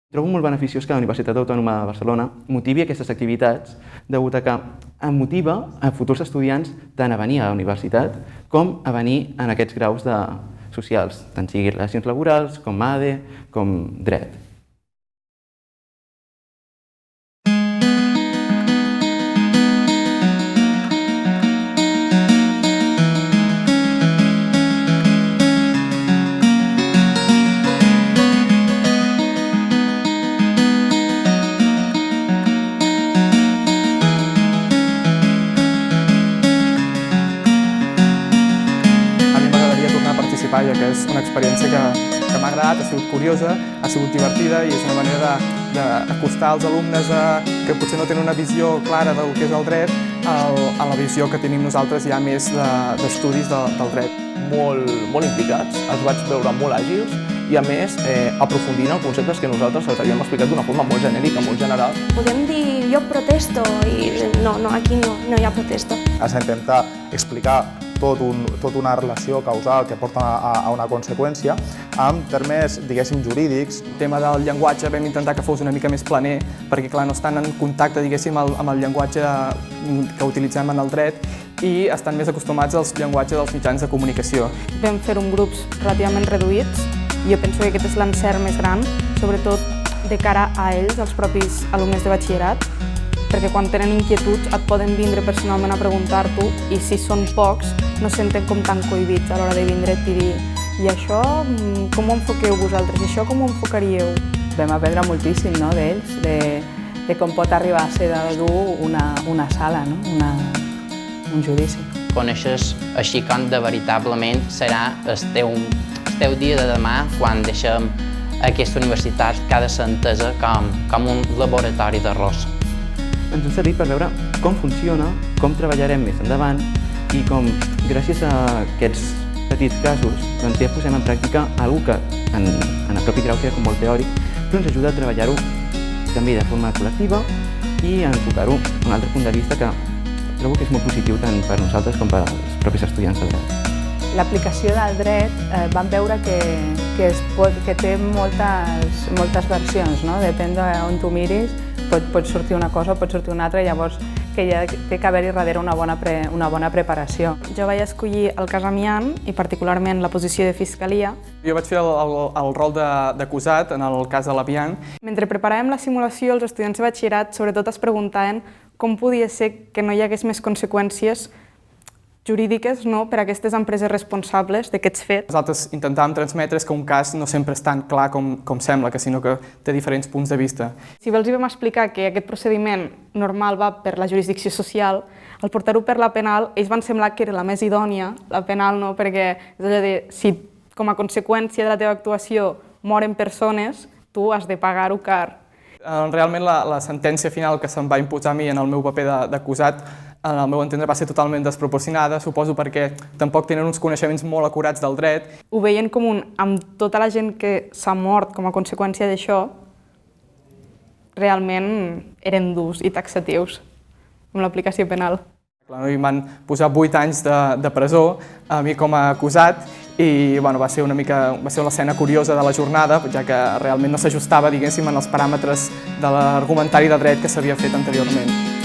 Trobo molt beneficiós que la Universitat Autònoma de Barcelona motivi aquestes activitats degut a que motiva a futurs estudiants tant a venir a la universitat com a venir en aquests graus socials, tant sigui relacions laborals, com ADE, com dret. Ja que és una experiència que m'ha agradat, ha sigut curiosa, ha sigut divertida i és una manera d'acostar als alumnes que potser no tenen una visió clara del que és el dret a la visió que tenim nosaltres ja més d'estudis del dret. Molt implicats, els vaig veure molt àgils i a més aprofundint en conceptes que nosaltres els havíem explicat d'una forma molt genèrica, molt general. Podem dir jo protesto i no, aquí no hi ha protesto. Has d'intentar explicar tota una relació causal que porta a una conseqüència amb termes, diguéssim, jurídics. El tema del llenguatge vam intentar que fos una mica més planer perquè, clar, no estan en contacte, diguéssim, amb el llenguatge que utilitzem en el dret i estan més acostumats als llenguatges dels mitjans de comunicació. Vam fer-ho en grups relativament reduïts i jo penso que aquest és l'encert més gran, sobretot de cara a ells, els propis alumnes de batxillerat, perquè quan tenen inquietuds et poden vindre personalment a preguntar-t'ho i si són pocs no senten com tan cohibits a l'hora de vindre i dir i això com ho enfoqueu vosaltres, i això com ho enfocaríeu? Vam aprendre moltíssim d'ells, de com pot arribar a ser de dur una sala, un judici. Coneixes així com de veritablement serà el teu dia de demà quan deixem aquesta universitat que ha de ser entesa com un laboratori d'errors. Ens ha servit per veure com funciona, com treballarem més endavant i com, gràcies a aquests petits casos, doncs ja posem en pràctica alguna que en el propi grau queda com molt teòric, però ens ajuda a treballar-ho també de forma col·lectiva i a enfocar-ho d'un altre punt de vista que trobo que és molt positiu tant per nosaltres com per als propis estudiants de dret. L'aplicació del dret vam veure que té moltes versions, depèn d'on tu miris, pot sortir una cosa o pot sortir una altra, llavors que hi ha que haver-hi darrere una bona preparació. Jo vaig escollir el cas Amiant i particularment la posició de fiscalia. Jo vaig fer el rol d'acusat en el cas de l'Amiant. Mentre preparàvem la simulació, els estudiants de batxillerat sobretot es preguntaven com podia ser que no hi hagués més conseqüències jurídiques per a aquestes empreses responsables d'aquests fets. Nosaltres intentàvem transmetre que un cas no sempre és tan clar com sembla, sinó que té diferents punts de vista. Si bé els vam explicar que aquest procediment normal va per la jurisdicció social, al portar-ho per la penal, ells van semblar que era la més idònia, la penal no, perquè és allò de si com a conseqüència de la teva actuació moren persones, tu has de pagar-ho car. Realment la sentència final que se'm va imposar a mi en el meu paper d'acusat, en el meu entendre, va ser totalment desproporcionada, suposo perquè tampoc tenen uns coneixements molt acurats del dret. Ho veien com amb tota la gent que s'ha mort com a conseqüència d'això, realment eren durs i taxatius amb l'aplicació penal. I m'han posat 8 anys de presó a mi com a acusat i va ser una escena curiosa de la jornada, ja que realment no s'ajustava, diguéssim, en els paràmetres de l'argumentari de dret que s'havia fet anteriorment.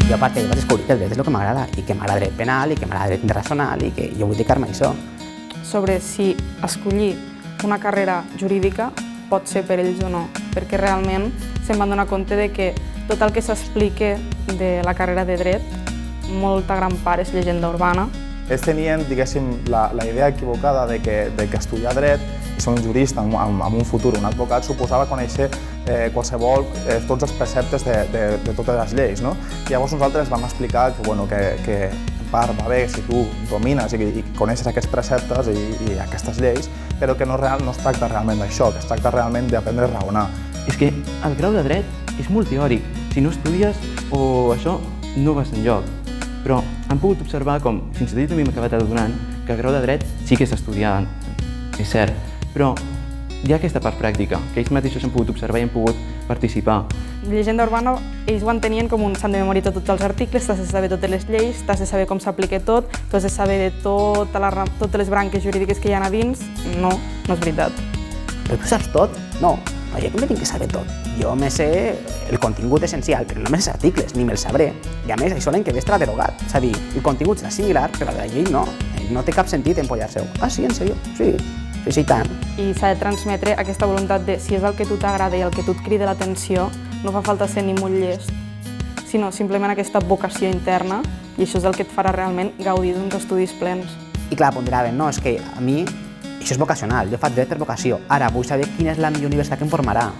Jo a part vaig descobrir que el dret és el que m'agrada i que m'agrada dret penal i que m'agrada dret internacional i que jo vull dedicar-me a això. Sobre si escollir una carrera jurídica pot ser per ells o no, perquè realment se'n van donar compte de que tot el que s'explica de la carrera de dret, molta gran part és llegenda urbana. Ells tenien, diguéssim, la idea equivocada de que estudiar dret ser un jurista amb un futur, un advocat, suposava conèixer tots els preceptes de totes les lleis. No? I llavors nosaltres vam explicar que en part va bé si tu domines i coneixes aquests preceptes i aquestes lleis, però que no es tracta realment d'això, que es tracta realment d'aprendre a raonar. És que el grau de dret és molt teòric. Si no estudies o això, no vas enlloc. Però han pogut observar com, fins i tot també m'he acabat adonant, que el grau de dret sí que s'estudia, és cert, però hi ha aquesta part pràctica, que ells mateixos han pogut observar i han pogut participar. Llegenda urbana, ells ho entenien com s'han de memoritzar tots els articles, t'has de saber totes les lleis, t'has de saber com s'aplica tot, t'has de saber de totes les branques jurídiques que hi ha a dins. No, no és veritat. Però tu saps tot? No, jo que me tinc que saber tot. Jo me sé el contingut essencial, però no me sé els articles, ni me'ls sabré. I a més, això l'any que ve estarà derogat. És a dir, el contingut serà similar, però la llei no. No té cap sentit empollar-se-ho. Ah, sí, en sèrio? Sí, tant. I s'ha de transmetre aquesta voluntat de, si és el que a tu t'agrada i el que a tu et crida l'atenció, no fa falta ser ni molt llest, sinó simplement aquesta vocació interna, i això és el que et farà realment gaudir d'uns estudis plens. I clar, ponderaven, no, és que a mi això és vocacional, jo faig dret per vocació. Ara vull saber quina és la millor universitat que em formarà.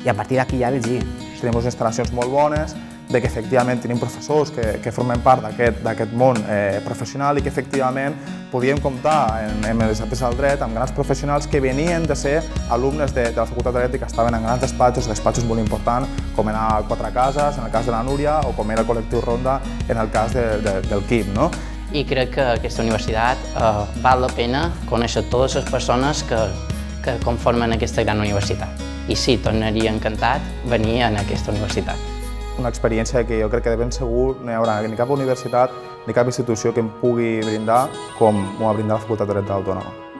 I a partir d'aquí ja elegir. Tenim unes instal·lacions molt bones, de que efectivament tenim professors que formen part d'aquest món professional i que efectivament podíem comptar en les arts del dret amb grans professionals que venien de ser alumnes de la Facultat de Dret i que estaven en grans despatxos molt importants, com era Quatre Cases, en el cas de la Núria, o com era el col·lectiu Ronda, en el cas del Quim. No? I crec que aquesta universitat val la pena conèixer totes les persones que conformen aquesta gran universitat. I sí, tornaria encantat venir a aquesta universitat. Una experiència que jo crec que de ben segur no hi haurà ni cap universitat ni cap institució que em pugui brindar com m'ho ha brindat la Facultat de Dret de l'Autònoma.